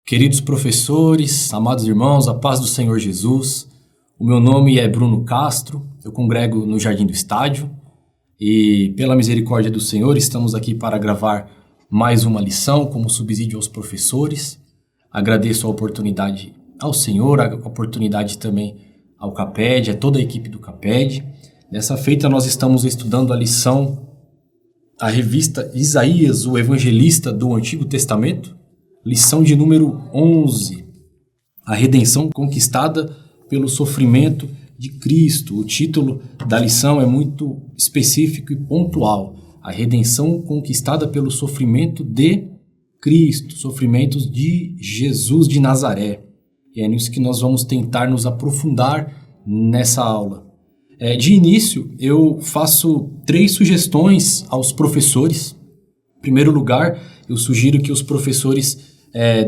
Queridos professores, amados irmãos, a paz do Senhor Jesus. O meu nome é Bruno Castro, eu congrego no Jardim do Estádio e, pela misericórdia do Senhor, estamos aqui para gravar mais uma lição como subsídio aos professores. Agradeço a oportunidade ao Senhor, a oportunidade também ao CAPED, a toda a equipe do CAPED. Dessa feita, nós estamos estudando a lição, a revista Isaías, o Evangelista do Antigo Testamento, lição de número 11, a redenção conquistada pelo sofrimento de Cristo. O título da lição é muito específico e pontual. A redenção conquistada pelo sofrimento de Cristo, sofrimentos de Jesus de Nazaré. E é nisso que nós vamos tentar nos aprofundar nessa aula. De início, eu faço 3 sugestões aos professores. Em primeiro lugar, eu sugiro que os professores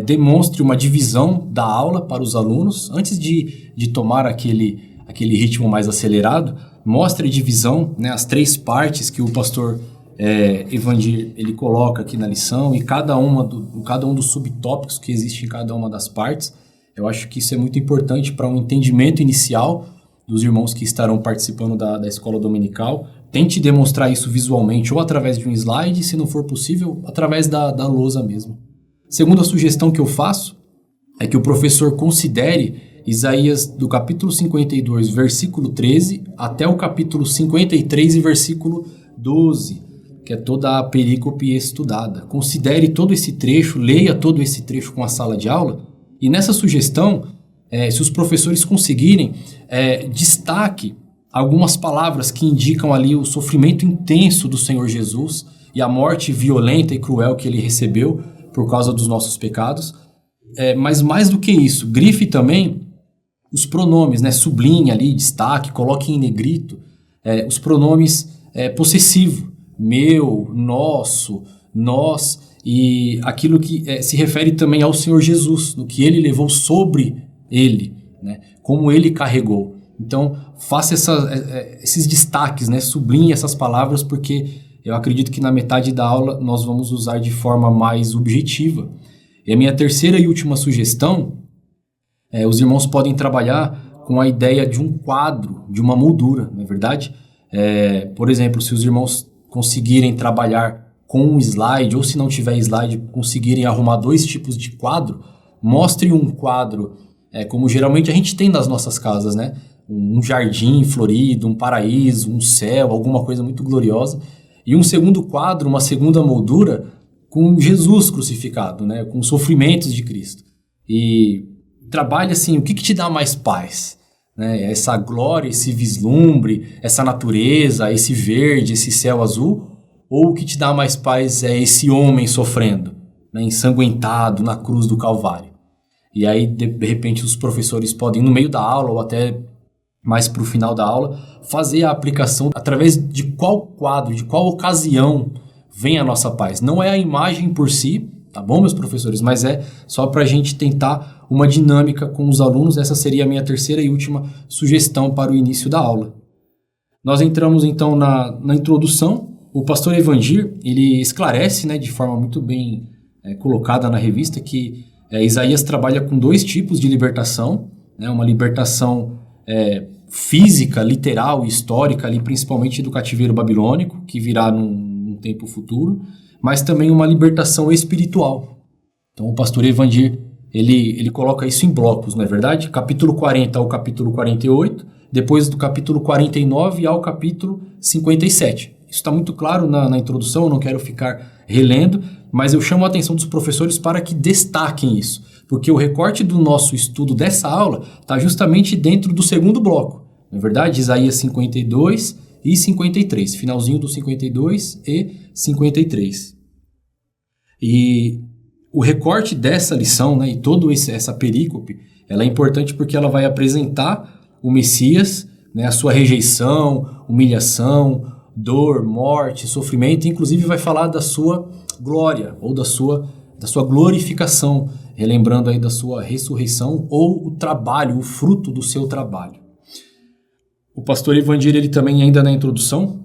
demonstre uma divisão da aula para os alunos. Antes de tomar aquele ritmo mais acelerado, mostre a divisão, né, as 3 partes que o pastor Evandir ele coloca aqui na lição e cada um dos subtópicos que existe em cada uma das partes. Eu acho que isso é muito importante para um entendimento inicial dos irmãos que estarão participando da escola dominical. Tente demonstrar isso visualmente ou através de um slide, se não for possível, através da lousa mesmo. Segunda sugestão que eu faço é que o professor considere Isaías do capítulo 52, versículo 13, até o capítulo 53 e versículo 12, que é toda a perícope estudada. Considere todo esse trecho, leia todo esse trecho com a sala de aula, e nessa sugestão, se os professores conseguirem, destaque algumas palavras que indicam ali o sofrimento intenso do Senhor Jesus e a morte violenta e cruel que ele recebeu por causa dos nossos pecados. Mas mais do que isso, grife também os pronomes, né? Sublinhe ali, destaque, coloque em negrito os pronomes possessivo, meu, nosso, nós, e aquilo que se refere também ao Senhor Jesus, no que ele levou sobre ele, né? Como ele carregou. Então, faça esses destaques, né? Sublinhe essas palavras, porque eu acredito que na metade da aula nós vamos usar de forma mais objetiva. E a minha terceira e última sugestão, os irmãos podem trabalhar com a ideia de um quadro, de uma moldura, não é verdade? Por exemplo, se os irmãos conseguirem trabalhar com um slide, ou se não tiver slide, conseguirem arrumar 2 tipos de quadro, mostre um quadro, como geralmente a gente tem nas nossas casas, né? Um jardim florido, um paraíso, um céu, alguma coisa muito gloriosa. E um segundo quadro, uma segunda moldura com Jesus crucificado, né? Com os sofrimentos de Cristo. E trabalhe assim, o que te dá mais paz? Né? Essa glória, esse vislumbre, essa natureza, esse verde, esse céu azul? Ou o que te dá mais paz é esse homem sofrendo, né? Ensanguentado na cruz do Calvário? E aí, de repente, os professores podem, no meio da aula ou até mais para o final da aula, fazer a aplicação através de qual quadro, de qual ocasião vem a nossa paz. Não é a imagem por si, tá bom, meus professores? Mas é só para a gente tentar uma dinâmica com os alunos. Essa seria a minha terceira e última sugestão para o início da aula. Nós entramos então na introdução. O pastor Evandir, ele esclarece, né, de forma muito bem colocada na revista, que Isaías trabalha com 2 tipos de libertação, né, uma libertação física, literal e histórica, ali, principalmente do cativeiro babilônico, que virá num tempo futuro, mas também uma libertação espiritual. Então o pastor Evandir, ele coloca isso em blocos, não é verdade? Capítulo 40 ao capítulo 48, depois do capítulo 49 ao capítulo 57. Isso está muito claro na introdução, eu não quero ficar relendo, mas eu chamo a atenção dos professores para que destaquem isso, porque o recorte do nosso estudo dessa aula está justamente dentro do segundo bloco, não é verdade? Isaías 52 e 53, finalzinho do 52 e 53. E o recorte dessa lição, né, e toda essa perícope, ela é importante porque ela vai apresentar o Messias, né, a sua rejeição, humilhação, dor, morte, sofrimento, e inclusive vai falar da sua glória ou da sua glorificação, relembrando aí da sua ressurreição ou o trabalho, o fruto do seu trabalho. O pastor Evandir, ele também, ainda na introdução,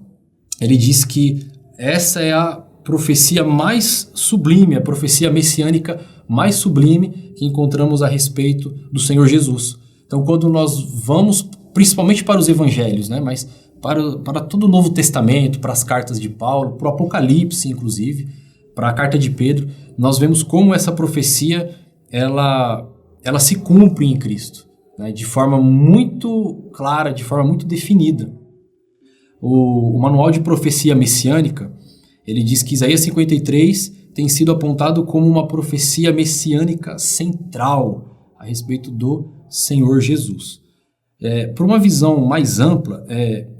ele diz que essa é a profecia mais sublime, a profecia messiânica mais sublime que encontramos a respeito do Senhor Jesus. Então, quando nós vamos, principalmente para os evangelhos, né, mas para todo o Novo Testamento, para as cartas de Paulo, para o Apocalipse, inclusive, para a carta de Pedro, nós vemos como essa profecia ela se cumpre em Cristo, né, de forma muito clara, de forma muito definida. O Manual de Profecia Messiânica, ele diz que Isaías 53 tem sido apontado como uma profecia messiânica central a respeito do Senhor Jesus. Por uma visão mais ampla,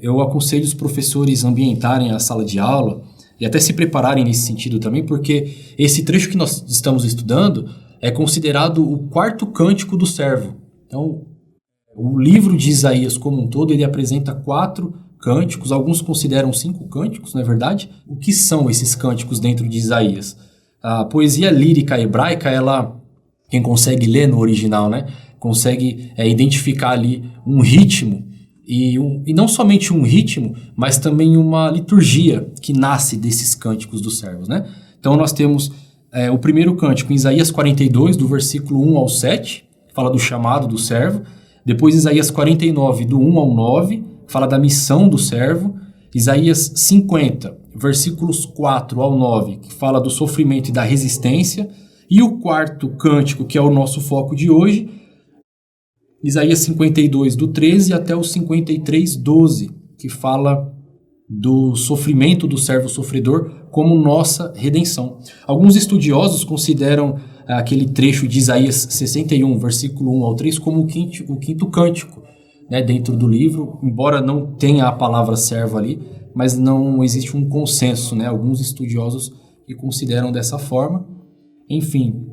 eu aconselho os professores a ambientarem a sala de aula e até se prepararem nesse sentido também, porque esse trecho que nós estamos estudando é considerado o quarto cântico do servo. Então, o livro de Isaías como um todo, ele apresenta 4 cânticos, alguns consideram 5 cânticos, não é verdade? O que são esses cânticos dentro de Isaías? A poesia lírica hebraica, quem consegue ler no original, né, consegue identificar ali um ritmo, e não somente um ritmo, mas também uma liturgia que nasce desses cânticos dos servos, né? Então nós temos o primeiro cântico em Isaías 42, do versículo 1 ao 7, que fala do chamado do servo. Depois Isaías 49, do 1 ao 9, fala da missão do servo. Isaías 50, versículos 4 ao 9, que fala do sofrimento e da resistência. E o quarto cântico, que é o nosso foco de hoje, Isaías 52, do 13 até o 53, 12, que fala do sofrimento do servo sofredor como nossa redenção. Alguns estudiosos consideram aquele trecho de Isaías 61, versículo 1 ao 3, como o quinto cântico, né, dentro do livro, embora não tenha a palavra servo ali, mas não existe um consenso, né? Alguns estudiosos que consideram dessa forma. Enfim,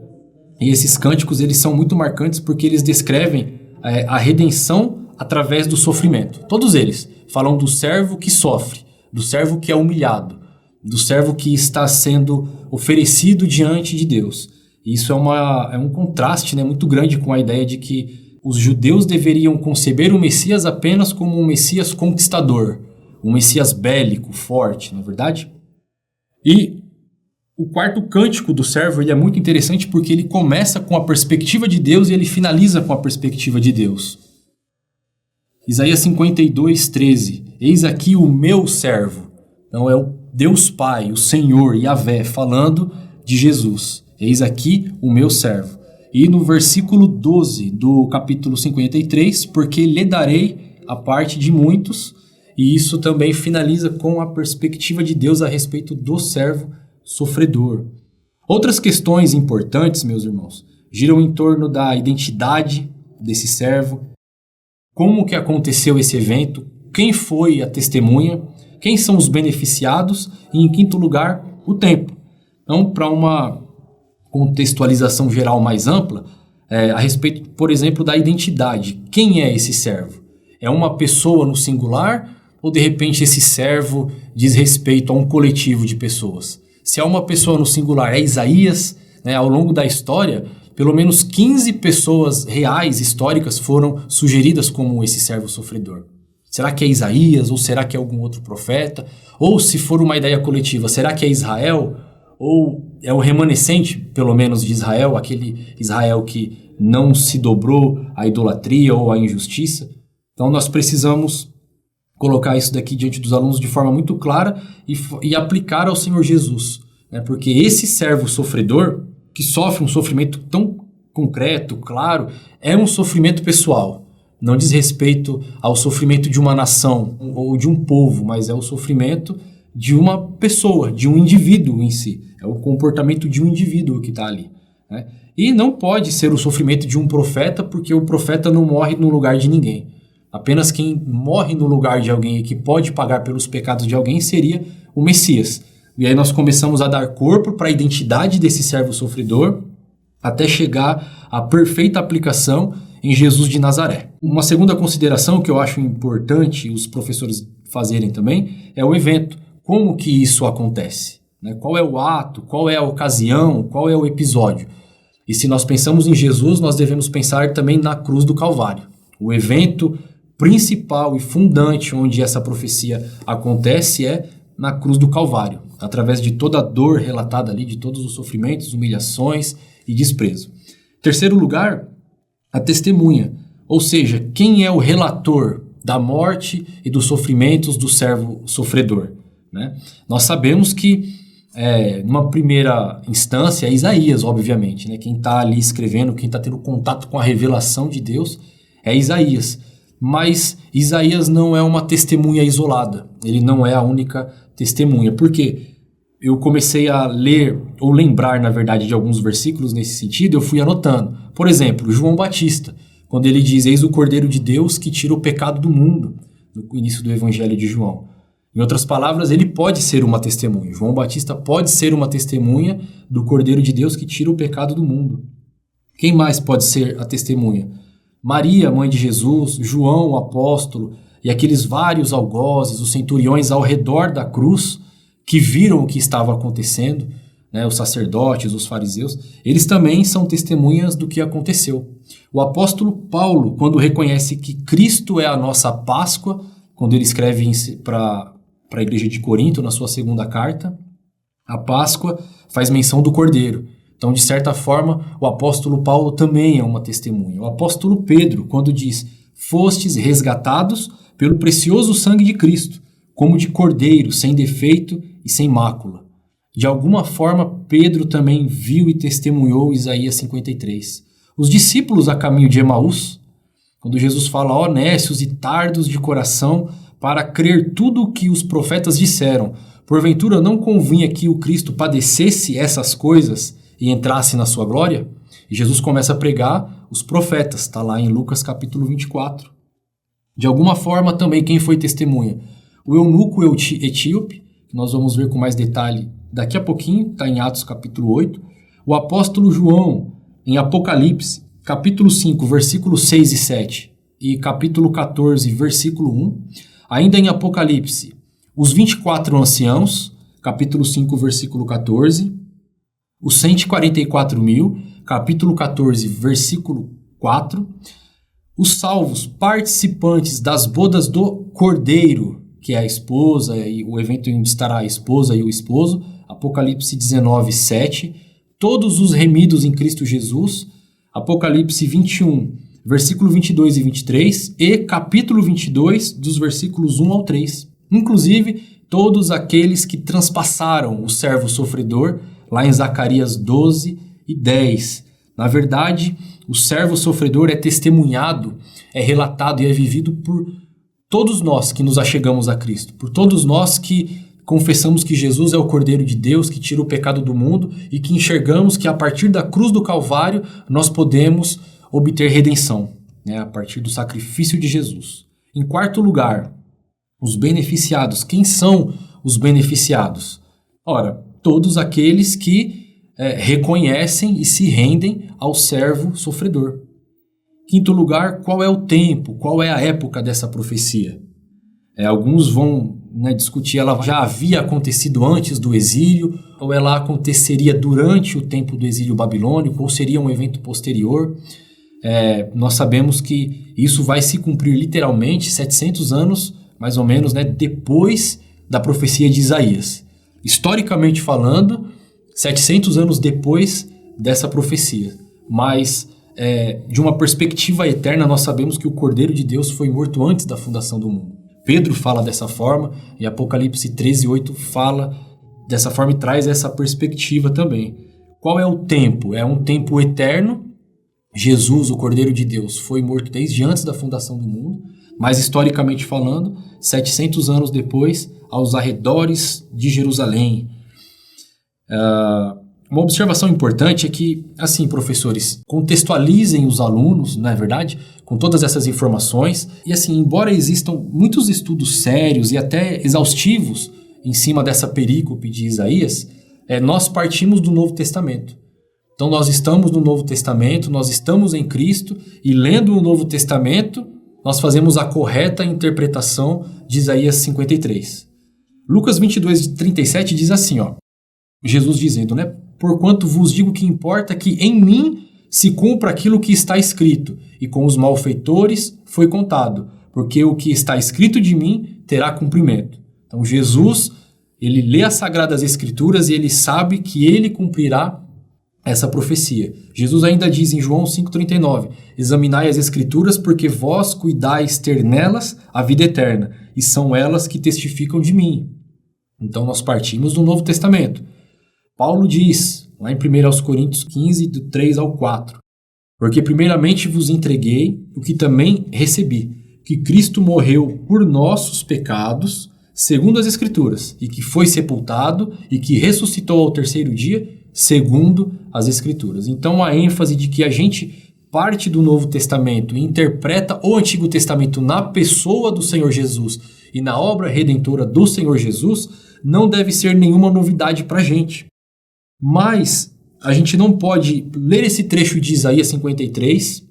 e esses cânticos eles são muito marcantes porque eles descrevem a redenção através do sofrimento. Todos eles falam do servo que sofre, do servo que é humilhado, do servo que está sendo oferecido diante de Deus. E isso é um contraste, né, muito grande com a ideia de que os judeus deveriam conceber o Messias apenas como um Messias conquistador, um Messias bélico, forte, não é verdade? E o quarto cântico do servo ele é muito interessante porque ele começa com a perspectiva de Deus e ele finaliza com a perspectiva de Deus. Isaías 52, 13. Eis aqui o meu servo. Então é o Deus Pai, o Senhor, Yahvé, falando de Jesus. Eis aqui o meu servo. E no versículo 12 do capítulo 53, porque lhe darei a parte de muitos, e isso também finaliza com a perspectiva de Deus a respeito do servo sofredor. Outras questões importantes, meus irmãos, giram em torno da identidade desse servo, como que aconteceu esse evento, quem foi a testemunha, quem são os beneficiados e, em quinto lugar, o tempo. Então, para uma contextualização geral mais ampla, a respeito, por exemplo, da identidade. Quem é esse servo? É uma pessoa no singular ou, de repente, esse servo diz respeito a um coletivo de pessoas? Se é uma pessoa no singular, é Isaías, né? Ao longo da história, pelo menos 15 pessoas reais, históricas, foram sugeridas como esse servo sofredor. Será que é Isaías ou será que é algum outro profeta? Ou, se for uma ideia coletiva, será que é Israel? Ou é o remanescente, pelo menos, de Israel, aquele Israel que não se dobrou à idolatria ou à injustiça? Então nós precisamos colocar isso daqui diante dos alunos de forma muito clara e aplicar ao Senhor Jesus, né? Porque esse servo sofredor, que sofre um sofrimento tão concreto, claro, é um sofrimento pessoal. Não diz respeito ao sofrimento de uma nação ou de um povo, mas é o sofrimento de uma pessoa, de um indivíduo em si. É o comportamento de um indivíduo que está ali, né? E não pode ser o sofrimento de um profeta, porque o profeta não morre no lugar de ninguém. Apenas quem morre no lugar de alguém e que pode pagar pelos pecados de alguém seria o Messias. E aí nós começamos a dar corpo para a identidade desse servo sofredor até chegar à perfeita aplicação em Jesus de Nazaré. Uma segunda consideração que eu acho importante os professores fazerem também é o evento. Como que isso acontece? Né? Qual é o ato? Qual é a ocasião? Qual é o episódio? E se nós pensamos em Jesus, nós devemos pensar também na cruz do Calvário. O evento principal e fundante onde essa profecia acontece é na cruz do Calvário. através de toda a dor relatada ali, de todos os sofrimentos, humilhações e desprezo. Terceiro lugar, a testemunha, ou seja, quem é o relator da morte e dos sofrimentos do servo sofredor, né? Nós sabemos que, numa primeira instância, é Isaías, obviamente, né? Quem está ali escrevendo, quem está tendo contato com a revelação de Deus é Isaías. Mas Isaías não é uma testemunha isolada, ele não é a única testemunha. Por quê? Eu comecei a ler, ou lembrar, na verdade, de alguns versículos nesse sentido, eu fui anotando. Por exemplo, João Batista, quando ele diz, eis o Cordeiro de Deus que tira o pecado do mundo, no início do Evangelho de João. Em outras palavras, ele pode ser uma testemunha. João Batista pode ser uma testemunha do Cordeiro de Deus que tira o pecado do mundo. Quem mais pode ser a testemunha? Maria, mãe de Jesus, João, o apóstolo, e aqueles vários algozes, os centuriões ao redor da cruz, que viram o que estava acontecendo, né, os sacerdotes, os fariseus, eles também são testemunhas do que aconteceu. O apóstolo Paulo, quando reconhece que Cristo é a nossa Páscoa, quando ele escreve para a igreja de Corinto, na sua segunda carta, a Páscoa faz menção do Cordeiro. Então, de certa forma, o apóstolo Paulo também é uma testemunha. O apóstolo Pedro, quando diz, fostes resgatados pelo precioso sangue de Cristo, como de cordeiro, sem defeito e sem mácula. De alguma forma, Pedro também viu e testemunhou Isaías 53. Os discípulos a caminho de Emaús, quando Jesus fala, ó nécios e tardos de coração, para crer tudo o que os profetas disseram, porventura não convinha que o Cristo padecesse essas coisas e entrasse na sua glória? E Jesus começa a pregar os profetas, está lá em Lucas capítulo 24. De alguma forma também quem foi testemunha? O eunuco etíope, que nós vamos ver com mais detalhe daqui a pouquinho, está em Atos capítulo 8. O apóstolo João, em Apocalipse, capítulo 5, versículos 6 e 7, e capítulo 14, versículo 1. Ainda em Apocalipse, os 24 anciãos, capítulo 5, versículo 14. Os 144.000, capítulo 14, versículo 4. Os salvos participantes das bodas do Cordeiro, que é a esposa, e o evento onde estará a esposa e o esposo, Apocalipse 19, 7. Todos os remidos em Cristo Jesus, Apocalipse 21, versículo 22 e 23, e capítulo 22, dos versículos 1 ao 3. Inclusive, todos aqueles que transpassaram o servo sofredor, lá em Zacarias 12 e 10. Na verdade, o servo sofredor é testemunhado, é relatado e é vivido por todos nós que nos achegamos a Cristo, por todos nós que confessamos que Jesus é o Cordeiro de Deus, que tira o pecado do mundo e que enxergamos que a partir da cruz do Calvário nós podemos obter redenção, né, a partir do sacrifício de Jesus. Em quarto lugar, os beneficiados. Quem são os beneficiados? Ora, todos aqueles que reconhecem e se rendem ao servo sofredor. Quinto lugar, qual é o tempo, qual é a época dessa profecia? Alguns vão discutir, ela já havia acontecido antes do exílio, ou ela aconteceria durante o tempo do exílio babilônico, ou seria um evento posterior. Nós sabemos que isso vai se cumprir literalmente 700 anos, mais ou menos, depois da profecia de Isaías. Historicamente falando, 700 anos depois dessa profecia. Mas, de uma perspectiva eterna, nós sabemos que o Cordeiro de Deus foi morto antes da fundação do mundo. Pedro fala dessa forma, e Apocalipse 13, 8 fala dessa forma e traz essa perspectiva também. Qual é o tempo? É um tempo eterno. Jesus, o Cordeiro de Deus, foi morto desde antes da fundação do mundo, mas historicamente falando, 700 anos depois, aos arredores de Jerusalém. Uma observação importante é que, assim, professores, contextualizem os alunos, não é verdade? Com todas essas informações. E assim, embora existam muitos estudos sérios e até exaustivos em cima dessa perícope de Isaías, nós partimos do Novo Testamento. Então nós estamos no Novo Testamento, nós estamos em Cristo, e lendo o Novo Testamento, nós fazemos a correta interpretação de Isaías 53. Lucas 22, 37 diz assim, Jesus dizendo, porquanto vos digo que importa que em mim se cumpra aquilo que está escrito, e com os malfeitores foi contado, porque o que está escrito de mim terá cumprimento. Então Jesus, Ele lê as Sagradas Escrituras e ele sabe que ele cumprirá essa profecia. Jesus ainda diz em João 5,39: examinai as Escrituras, porque vós cuidais ter nelas a vida eterna, e são elas que testificam de mim. Então nós partimos do Novo Testamento. Paulo diz, lá em 1 Coríntios 15, do 3 ao 4, porque primeiramente vos entreguei o que também recebi, que Cristo morreu por nossos pecados, segundo as Escrituras, e que foi sepultado e que ressuscitou ao terceiro dia, segundo as Escrituras. Então a ênfase de que a gente parte do Novo Testamento e interpreta o Antigo Testamento na pessoa do Senhor Jesus e na obra redentora do Senhor Jesus não deve ser nenhuma novidade para a gente. Mas a gente não pode ler esse trecho de Isaías 53,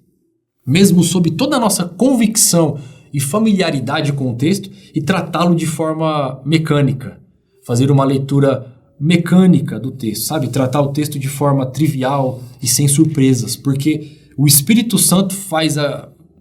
mesmo sob toda a nossa convicção e familiaridade com o texto, e tratá-lo de forma mecânica, fazer uma leitura mecânica do texto, sabe? Tratar o texto de forma trivial e sem surpresas, porque o Espírito Santo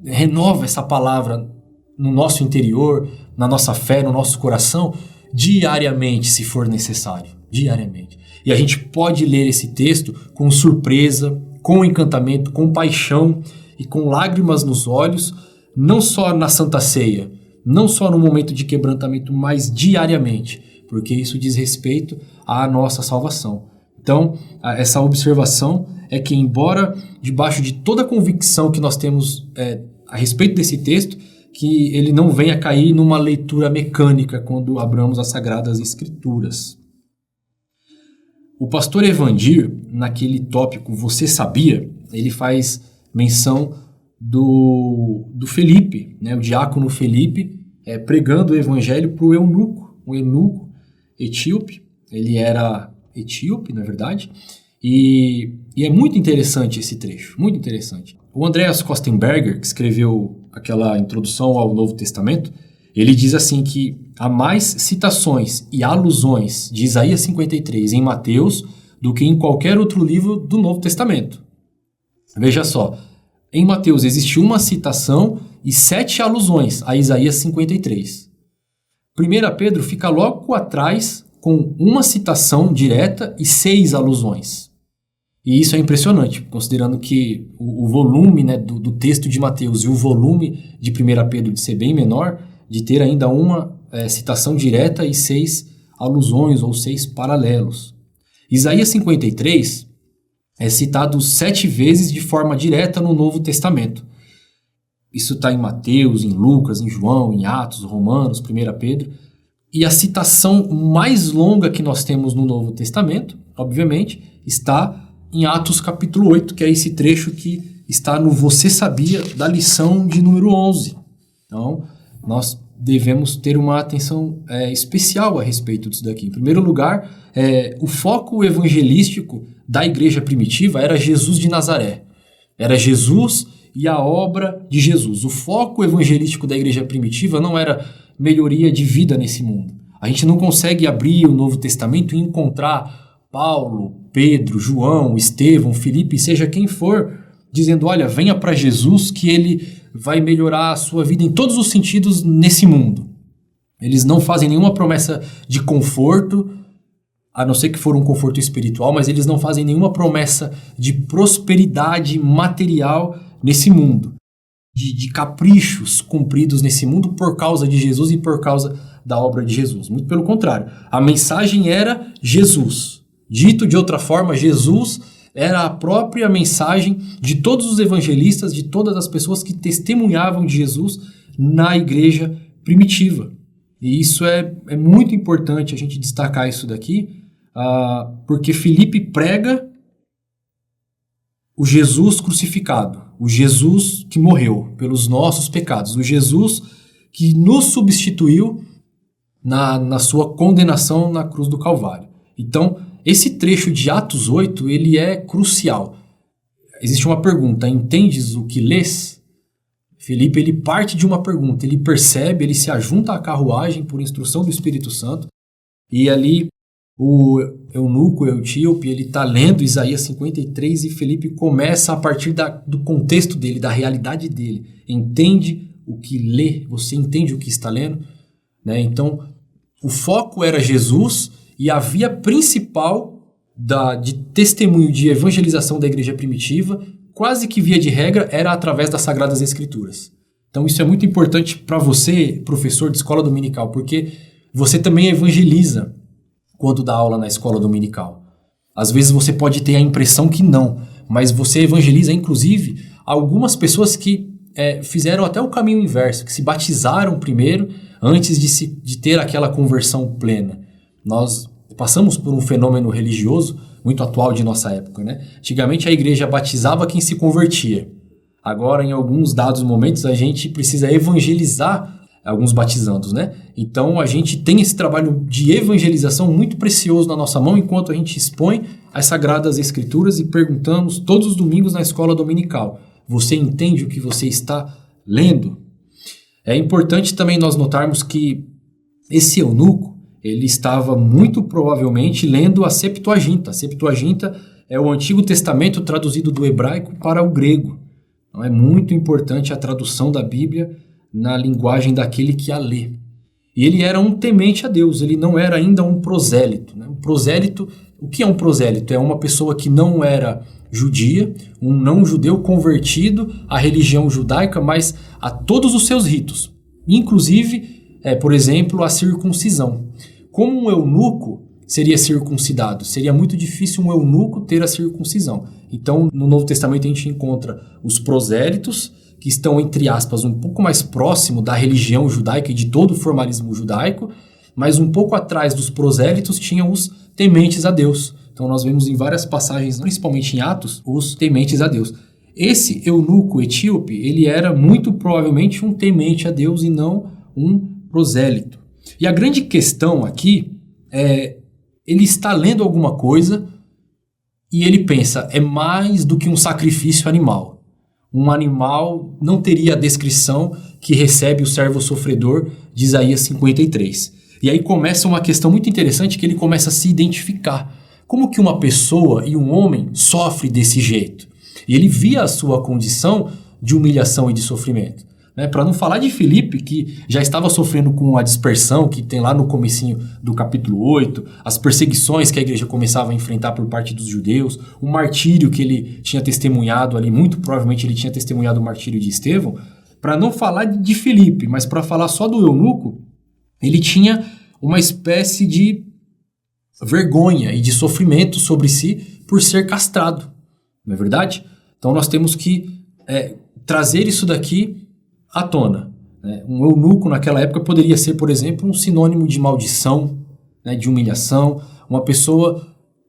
renova essa palavra no nosso interior, na nossa fé, no nosso coração, diariamente, se for necessário, diariamente. E a gente pode ler esse texto com surpresa, com encantamento, com paixão e com lágrimas nos olhos, não só na Santa Ceia, não só no momento de quebrantamento, mas diariamente, porque isso diz respeito à nossa salvação. Então, essa observação é que, embora debaixo de toda a convicção que nós temos a respeito desse texto, que ele não venha cair numa leitura mecânica quando abramos as Sagradas Escrituras. O pastor Evandir, naquele tópico Você Sabia, ele faz menção do Felipe, né, o diácono Felipe, pregando o evangelho para o eunuco etíope. Ele era etíope, na verdade, e é muito interessante esse trecho, muito interessante. O Andreas Kostenberger, que escreveu aquela introdução ao Novo Testamento, ele diz assim que há mais citações e alusões de Isaías 53 em Mateus do que em qualquer outro livro do Novo Testamento. Veja só, em Mateus existe uma citação e 7 alusões a Isaías 53. 1 Pedro fica logo atrás com uma citação direta e 6 alusões. E isso é impressionante, considerando que o volume, né, do texto de Mateus e o volume de 1 Pedro de ser bem menor, de ter ainda uma citação direta e 6 alusões ou 6 paralelos. Isaías 53 é citado 7 vezes de forma direta no Novo Testamento. Isso está em Mateus, em Lucas, em João, em Atos, Romanos, 1 Pedro. E a citação mais longa que nós temos no Novo Testamento, obviamente, está em Atos capítulo 8, que é esse trecho que está no Você Sabia, da lição de número 11. Então, nós devemos ter uma atenção especial a respeito disso daqui. Em primeiro lugar, o foco evangelístico da igreja primitiva era Jesus de Nazaré. Era Jesus e a obra de Jesus. O foco evangelístico da igreja primitiva não era melhoria de vida nesse mundo. A gente não consegue abrir o Novo Testamento e encontrar Paulo, Pedro, João, Estevão, Filipe, seja quem for, dizendo, olha, venha para Jesus que ele vai melhorar a sua vida em todos os sentidos nesse mundo. Eles não fazem nenhuma promessa de conforto, a não ser que for um conforto espiritual, mas eles não fazem nenhuma promessa de prosperidade material nesse mundo, de caprichos cumpridos nesse mundo por causa de Jesus e por causa da obra de Jesus. Muito pelo contrário, a mensagem era Jesus. Dito de outra forma, Jesus era a própria mensagem de todos os evangelistas, de todas as pessoas que testemunhavam de Jesus na igreja primitiva. E isso é muito importante a gente destacar isso daqui, porque Filipe prega o Jesus crucificado, o Jesus que morreu pelos nossos pecados, o Jesus que nos substituiu na sua condenação na cruz do Calvário. Então, esse trecho de Atos 8, ele é crucial. Existe uma pergunta, entendes o que lês? Filipe, ele parte de uma pergunta, ele percebe, ele se ajunta à carruagem por instrução do Espírito Santo, e ali o eunuco, o etíope, ele está lendo Isaías 53 e Filipe começa a partir do contexto dele, da realidade dele. Entende o que lê? Você entende o que está lendo? Né? Então, O foco era Jesus e a via principal de testemunho de evangelização da igreja primitiva, quase que via de regra, era através das Sagradas Escrituras. Então isso é muito importante para você, professor de escola dominical, porque você também evangeliza quando dá aula na escola dominical. Às vezes você pode ter a impressão que não, mas você evangeliza, inclusive, algumas pessoas que fizeram até o caminho inverso, que se batizaram primeiro antes de ter aquela conversão plena. Nós passamos por um fenômeno religioso muito atual de nossa época, né? Antigamente a igreja batizava quem se convertia. Agora, em alguns dados momentos, a gente precisa evangelizar alguns batizandos, né? Então, a gente tem esse trabalho de evangelização muito precioso na nossa mão, enquanto a gente expõe as Sagradas Escrituras e perguntamos todos os domingos na escola dominical: você entende o que você está lendo? É importante também nós notarmos que esse eunuco, ele estava muito provavelmente lendo a Septuaginta. A Septuaginta é o Antigo Testamento traduzido do hebraico para o grego. Então, é muito importante a tradução da Bíblia na linguagem daquele que a lê. E ele era um temente a Deus, ele não era ainda um prosélito, né? Um prosélito, o que é um prosélito? É uma pessoa que não era judia, um não-judeu convertido à religião judaica, mas a todos os seus ritos, inclusive, por exemplo, a circuncisão. Como um eunuco seria circuncidado? Seria muito difícil um eunuco ter a circuncisão. Então, no Novo Testamento a gente encontra os prosélitos, que estão, entre aspas, um pouco mais próximo da religião judaica e de todo o formalismo judaico, mas um pouco atrás dos prosélitos tinham os tementes a Deus. Então nós vemos em várias passagens, principalmente em Atos, os tementes a Deus. Esse eunuco etíope, ele era muito provavelmente um temente a Deus e não um prosélito. E a grande questão aqui é, ele está lendo alguma coisa e ele pensa, é mais do que um sacrifício animal. Um animal não teria a descrição que recebe o servo sofredor de Isaías 53. E aí começa uma questão muito interessante que ele começa a se identificar. Como que uma pessoa e um homem sofre desse jeito? E ele via a sua condição de humilhação e de sofrimento. Para não falar de Filipe, que já estava sofrendo com a dispersão que tem lá no comecinho do capítulo 8, as perseguições que a igreja começava a enfrentar por parte dos judeus, o martírio que ele tinha testemunhado ali, muito provavelmente ele tinha testemunhado o martírio de Estevão. Para não falar de Filipe, mas para falar só do eunuco, ele tinha uma espécie de vergonha e de sofrimento sobre si por ser castrado, não é verdade? Então nós temos que trazer isso daqui à tona. Um eunuco naquela época poderia ser, por exemplo, um sinônimo de maldição, de humilhação, uma pessoa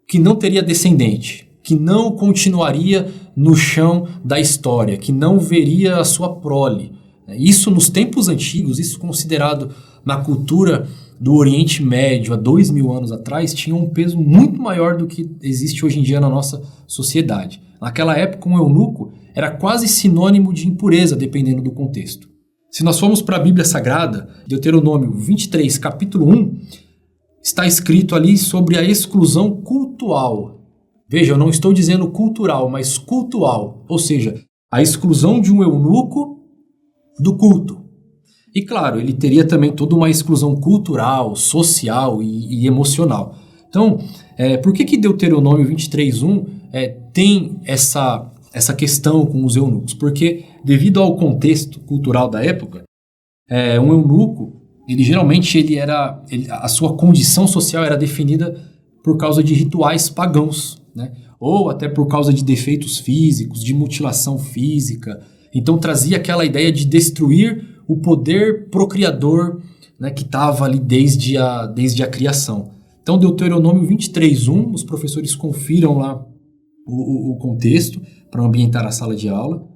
que não teria descendente, que não continuaria no chão da história, que não veria a sua prole. Isso nos tempos antigos, isso considerado na cultura do Oriente Médio há 2000 anos atrás, tinha um peso muito maior do que existe hoje em dia na nossa sociedade. Naquela época, um eunuco era quase sinônimo de impureza, dependendo do contexto. Se nós formos para a Bíblia Sagrada, Deuteronômio 23, capítulo 1, está escrito ali sobre a exclusão cultual. Veja, eu não estou dizendo cultural, mas cultual, ou seja, a exclusão de um eunuco do culto. E claro, ele teria também toda uma exclusão cultural, social e emocional. Então, por que Deuteronômio 23:1 tem essa questão com os eunucos? Porque, devido ao contexto cultural da época, um eunuco, ele geralmente a sua condição social era definida por causa de rituais pagãos, né? Ou até por causa de defeitos físicos, de mutilação física. Então trazia aquela ideia de destruir o poder procriador, né, que estava ali desde a criação. Então Deuteronômio 23:1, os professores confiram lá o contexto para ambientar a sala de aula.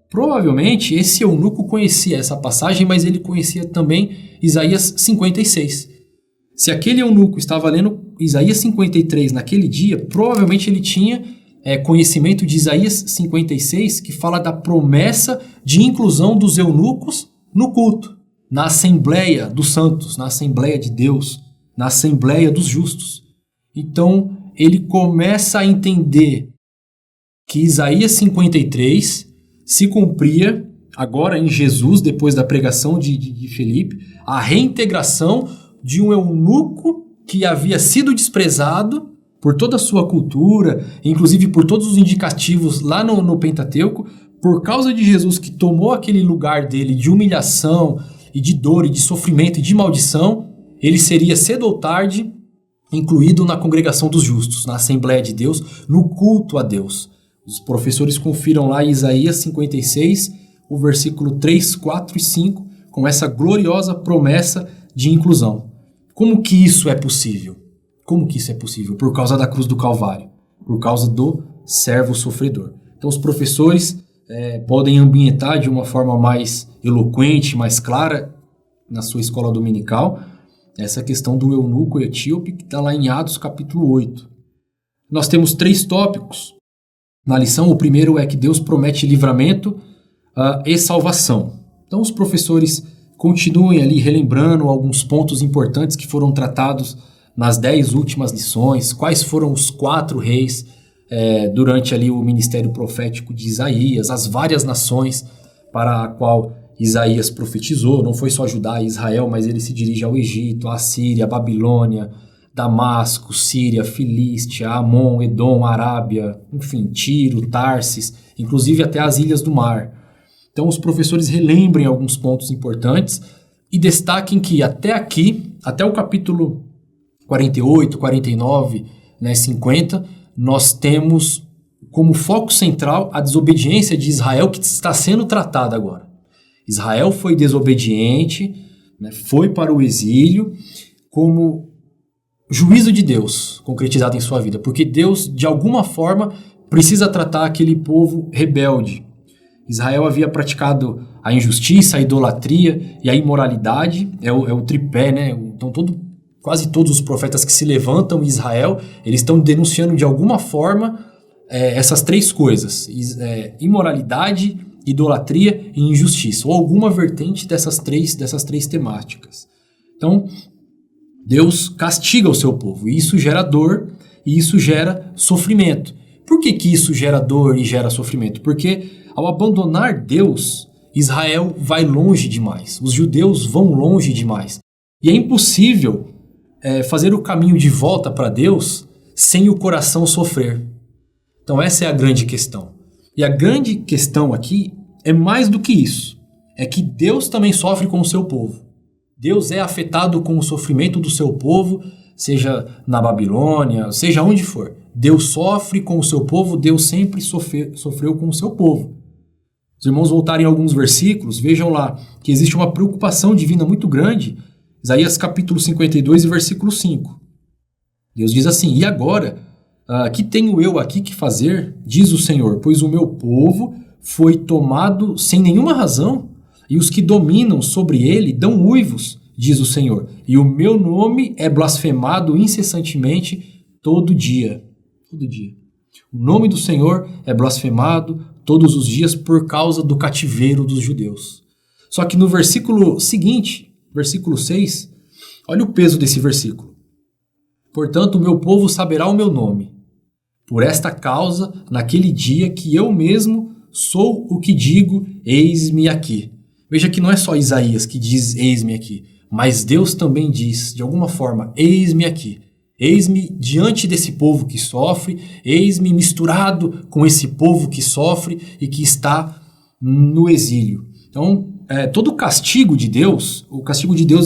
Provavelmente esse eunuco conhecia essa passagem, mas ele conhecia também Isaías 56. Se aquele eunuco estava lendo Isaías 53 naquele dia, provavelmente ele tinha conhecimento de Isaías 56, que fala da promessa de inclusão dos eunucos no culto, na Assembleia dos Santos, na Assembleia de Deus, na Assembleia dos Justos. Então, ele começa a entender que Isaías 53 se cumpria agora em Jesus, depois da pregação de Filipe, a reintegração de um eunuco que havia sido desprezado por toda a sua cultura, inclusive por todos os indicativos lá no Pentateuco, por causa de Jesus que tomou aquele lugar dele de humilhação e de dor e de sofrimento e de maldição, ele seria cedo ou tarde incluído na congregação dos justos, na Assembleia de Deus, no culto a Deus. Os professores confiram lá em Isaías 56, o versículo 3, 4 e 5, com essa gloriosa promessa de inclusão. Como que isso é possível? Como que isso é possível? Por causa da cruz do Calvário, por causa do servo sofredor. Então os professores podem ambientar de uma forma mais eloquente, mais clara, na sua escola dominical, essa questão do eunuco etíope que está lá em Atos capítulo 8. Nós temos 3 tópicos na lição. O primeiro é que Deus promete livramento e salvação. Então os professores continuem ali relembrando alguns pontos importantes que foram tratados nas 10 últimas lições, quais foram os 4 reis durante ali o ministério profético de Isaías, as várias nações para a qual Isaías profetizou. Não foi só Judá e Israel, mas ele se dirige ao Egito, à Síria, à Babilônia, Damasco, Síria, Filístia, Amon, Edom, Arábia, enfim, Tiro, Tarsis, inclusive até as ilhas do mar. Então os professores relembrem alguns pontos importantes e destaquem que até aqui, até o capítulo 48, 49, 50, nós temos como foco central a desobediência de Israel que está sendo tratada agora. Israel foi desobediente, foi para o exílio como juízo de Deus concretizado em sua vida, porque Deus, de alguma forma, precisa tratar aquele povo rebelde. Israel havia praticado a injustiça, a idolatria e a imoralidade, é o tripé, né? Então quase todos os profetas que se levantam em Israel, eles estão denunciando de alguma forma essas 3 coisas, imoralidade, idolatria e injustiça, ou alguma vertente dessas três temáticas. Então, Deus castiga o seu povo, e isso gera dor, e isso gera sofrimento. Por que isso gera dor e gera sofrimento? Porque ao abandonar Deus, Israel vai longe demais, os judeus vão longe demais, e é impossível fazer o caminho de volta para Deus sem o coração sofrer. Então essa é a grande questão. E a grande questão aqui é mais do que isso. É que Deus também sofre com o seu povo. Deus é afetado com o sofrimento do seu povo, seja na Babilônia, seja onde for. Deus sofre com o seu povo, Deus sempre sofreu com o seu povo. Os irmãos voltarem a alguns versículos, vejam lá que existe uma preocupação divina muito grande. Isaías capítulo 52 e versículo 5. Deus diz assim: "E agora, que tenho eu aqui que fazer, diz o Senhor, pois o meu povo foi tomado sem nenhuma razão, e os que dominam sobre ele dão uivos, diz o Senhor, e o meu nome é blasfemado incessantemente todo dia." Todo dia. O nome do Senhor é blasfemado todos os dias por causa do cativeiro dos judeus. Só que no versículo seguinte, versículo 6, olha o peso desse versículo. "Portanto, o meu povo saberá o meu nome. Por esta causa, naquele dia que eu mesmo sou o que digo, eis-me aqui." Veja que não é só Isaías que diz eis-me aqui, mas Deus também diz, de alguma forma, eis-me aqui. Eis-me diante desse povo que sofre, eis-me misturado com esse povo que sofre e que está no exílio. Então, todo o castigo de Deus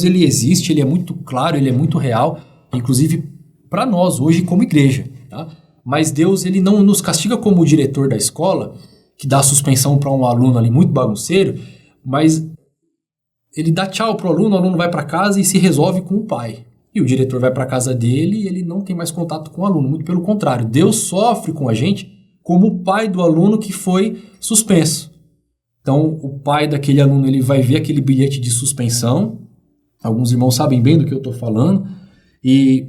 ele existe, ele é muito claro, ele é muito real, inclusive para nós hoje como igreja, tá? Mas Deus ele não nos castiga como o diretor da escola, que dá suspensão para um aluno ali muito bagunceiro, mas ele dá tchau para o aluno vai para casa e se resolve com o pai. E o diretor vai para casa dele e ele não tem mais contato com o aluno, muito pelo contrário. Deus sofre com a gente como o pai do aluno que foi suspenso. Então, o pai daquele aluno ele vai ver aquele bilhete de suspensão, alguns irmãos sabem bem do que eu estou falando, e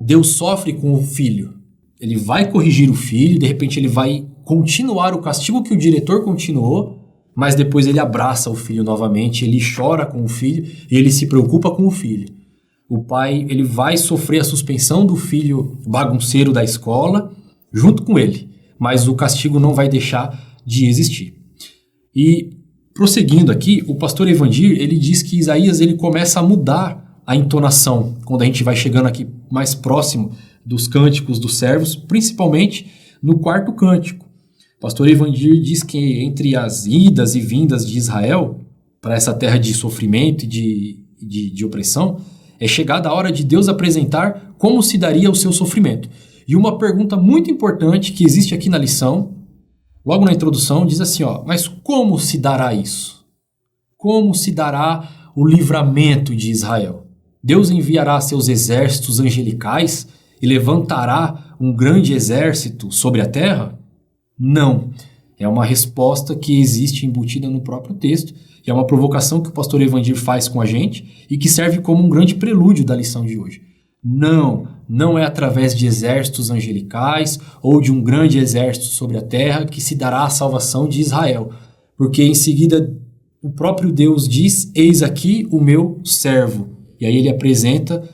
Deus sofre com o filho. Ele vai corrigir o filho, de repente ele vai continuar o castigo que o diretor continuou, mas depois ele abraça o filho novamente, ele chora com o filho e ele se preocupa com o filho. O pai ele vai sofrer a suspensão do filho bagunceiro da escola junto com ele, mas o castigo não vai deixar de existir. E prosseguindo aqui, o pastor Evandir ele diz que Isaías ele começa a mudar a entonação quando a gente vai chegando aqui mais próximo dos cânticos dos servos, principalmente no quarto cântico. O pastor Evandir diz que entre as idas e vindas de Israel para essa terra de sofrimento e de opressão, é chegada a hora de Deus apresentar como se daria o seu sofrimento. E uma pergunta muito importante que existe aqui na lição, logo na introdução, diz assim, mas como se dará isso? Como se dará o livramento de Israel? Deus enviará seus exércitos angelicais e levantará um grande exército sobre a terra? Não. É uma resposta que existe embutida no próprio texto, e é uma provocação que o pastor Evandir faz com a gente e que serve como um grande prelúdio da lição de hoje. Não é através de exércitos angelicais ou de um grande exército sobre a terra que se dará a salvação de Israel, porque em seguida o próprio Deus diz, eis aqui o meu servo, e aí ele apresenta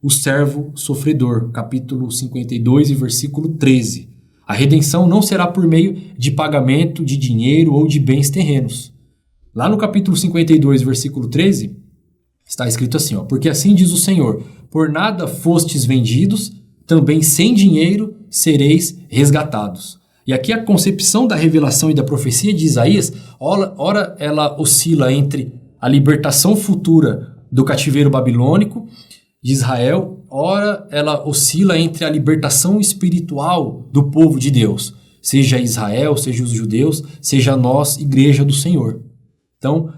o servo sofredor, capítulo 52 e versículo 13. A redenção não será por meio de pagamento de dinheiro ou de bens terrenos. Lá no capítulo 52, versículo 13, está escrito assim, porque assim diz o Senhor, por nada fostes vendidos, também sem dinheiro sereis resgatados. E aqui a concepção da revelação e da profecia de Isaías, ora ela oscila entre a libertação futura do cativeiro babilônico de Israel, ora ela oscila entre a libertação espiritual do povo de Deus, seja Israel, seja os judeus, seja nós, igreja do Senhor. Então,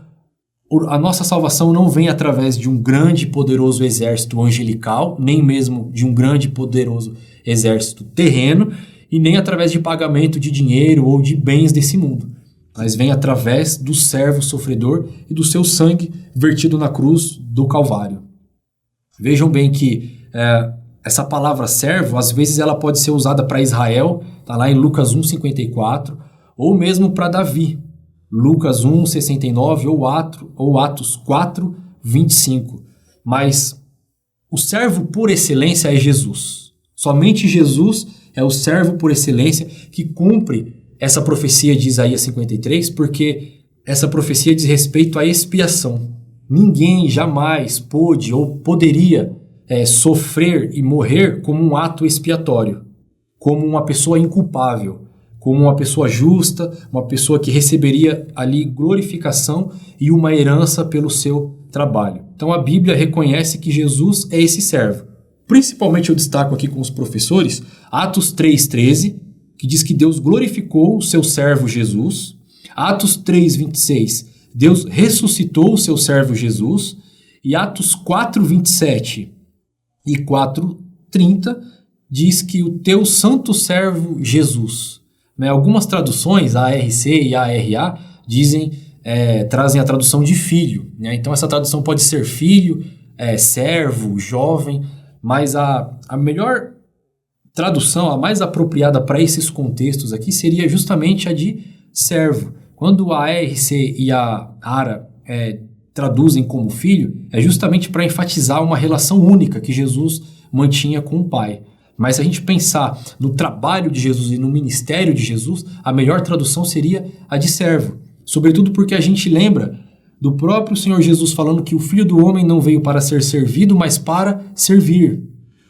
a nossa salvação não vem através de um grande e poderoso exército angelical, nem mesmo de um grande e poderoso exército terreno, e nem através de pagamento de dinheiro ou de bens desse mundo, mas vem através do servo sofredor e do seu sangue vertido na cruz do Calvário. Vejam bem que essa palavra servo, às vezes ela pode ser usada para Israel, está lá em Lucas 1,54, ou mesmo para Davi, Lucas 1,69 ou Atos 4,25. Mas o servo por excelência é Jesus. Somente Jesus é o servo por excelência que cumpre essa profecia de Isaías 53, porque essa profecia diz respeito à expiação. Ninguém jamais pôde ou poderia sofrer e morrer como um ato expiatório, como uma pessoa inculpável, como uma pessoa justa, uma pessoa que receberia ali glorificação e uma herança pelo seu trabalho. Então a Bíblia reconhece que Jesus é esse servo. Principalmente eu destaco aqui com os professores, Atos 3,13, que diz que Deus glorificou o seu servo Jesus. Atos 3,26, Deus ressuscitou o seu servo Jesus. E Atos 4,27 e 4,30 diz que o teu santo servo Jesus. Algumas traduções, a ARC e a ARA, trazem a tradução de filho. Então essa tradução pode ser filho, servo, jovem, mas a melhor tradução, a mais apropriada para esses contextos aqui, seria justamente a de servo. Quando a ARC e a ARA traduzem como filho, é justamente para enfatizar uma relação única que Jesus mantinha com o Pai. Mas se a gente pensar no trabalho de Jesus e no ministério de Jesus, a melhor tradução seria a de servo. Sobretudo porque a gente lembra do próprio Senhor Jesus falando que o Filho do Homem não veio para ser servido, mas para servir.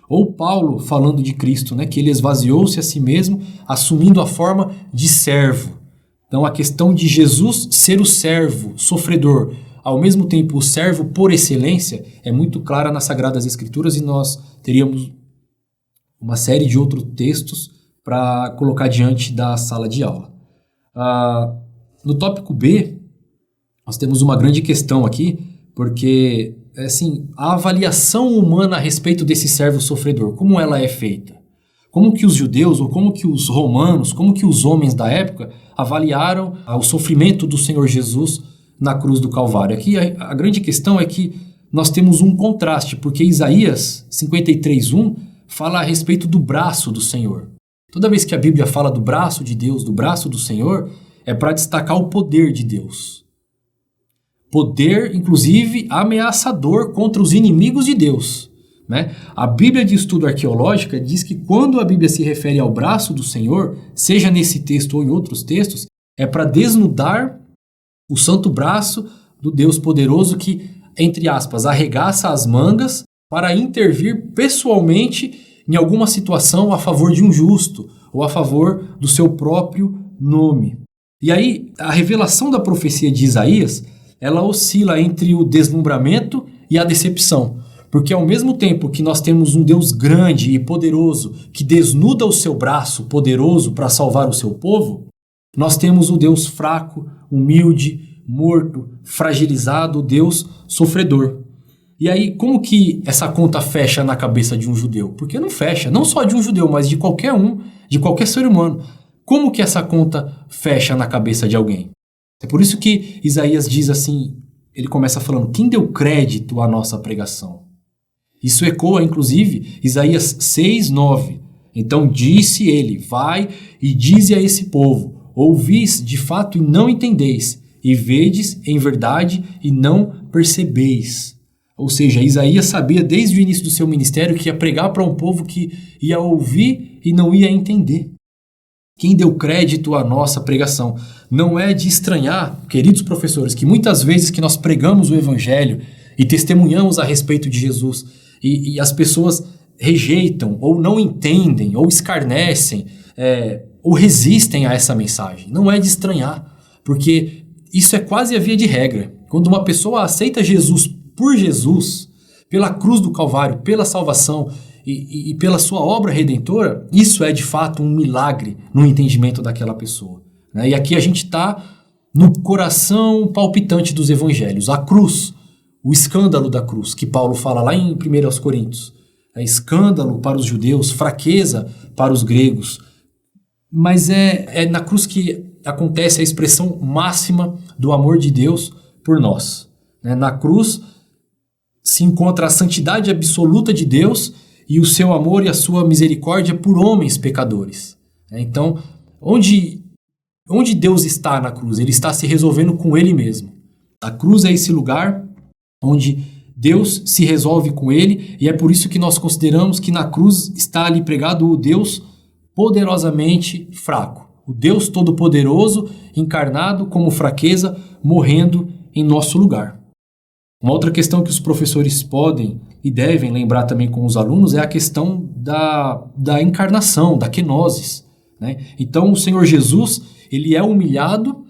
Ou Paulo falando de Cristo, que ele esvaziou-se a si mesmo, assumindo a forma de servo. Então a questão de Jesus ser o servo, sofredor, ao mesmo tempo o servo por excelência, é muito clara nas Sagradas Escrituras, e nós teríamos uma série de outros textos para colocar diante da sala de aula. No tópico B, nós temos uma grande questão aqui, porque a avaliação humana a respeito desse servo sofredor, como ela é feita? Como que os judeus, ou como que os romanos, como que os homens da época avaliaram o sofrimento do Senhor Jesus na cruz do Calvário? Aqui a grande questão é que nós temos um contraste, porque Isaías 53:1 fala a respeito do braço do Senhor. Toda vez que a Bíblia fala do braço de Deus, do braço do Senhor, é para destacar o poder de Deus. Poder, inclusive, ameaçador contra os inimigos de Deus. A Bíblia de Estudo Arqueológica diz que quando a Bíblia se refere ao braço do Senhor, seja nesse texto ou em outros textos, é para desnudar o santo braço do Deus poderoso que entre aspas, arregaça as mangas para intervir pessoalmente em alguma situação a favor de um justo ou a favor do seu próprio nome. E aí, a revelação da profecia de Isaías, ela oscila entre o deslumbramento e a decepção. Porque ao mesmo tempo que nós temos um Deus grande e poderoso que desnuda o seu braço poderoso para salvar o seu povo, nós temos o Deus fraco, humilde, morto, fragilizado, o Deus sofredor. E aí, como que essa conta fecha na cabeça de um judeu? Porque não fecha, não só de um judeu, mas de qualquer um, de qualquer ser humano. Como que essa conta fecha na cabeça de alguém? É por isso que Isaías diz assim, ele começa falando, quem deu crédito à nossa pregação? Isso ecoa, inclusive, Isaías 6:9. Então disse ele, vai e dize a esse povo, ouvis de fato e não entendeis, e vedes em verdade e não percebeis. Ou seja, Isaías sabia desde o início do seu ministério que ia pregar para um povo que ia ouvir e não ia entender. Quem deu crédito à nossa pregação? Não é de estranhar, queridos professores, que muitas vezes que nós pregamos o evangelho e testemunhamos a respeito de Jesus e as pessoas rejeitam ou não entendem ou escarnecem ou resistem a essa mensagem. Não é de estranhar, porque isso é quase a via de regra. Quando uma pessoa aceita Jesus por Jesus, pela cruz do Calvário, pela salvação e pela sua obra redentora, isso é de fato um milagre no entendimento daquela pessoa. Né? E aqui a gente está no coração palpitante dos evangelhos. A cruz, o escândalo da cruz, que Paulo fala lá em 1 Coríntios. É escândalo para os judeus, fraqueza para os gregos. Mas é na cruz que acontece a expressão máxima do amor de Deus por nós. Né? Na cruz se encontra a santidade absoluta de Deus e o seu amor e a sua misericórdia por homens pecadores. Então, onde Deus está na cruz? Ele está se resolvendo com Ele mesmo. A cruz é esse lugar onde Deus se resolve com Ele, e é por isso que nós consideramos que na cruz está ali pregado o Deus poderosamente fraco. O Deus todo-poderoso, encarnado como fraqueza, morrendo em nosso lugar. Uma outra questão que os professores podem e devem lembrar também com os alunos é a questão da encarnação, da kenosis. Né? Então, o Senhor Jesus, ele é humilhado,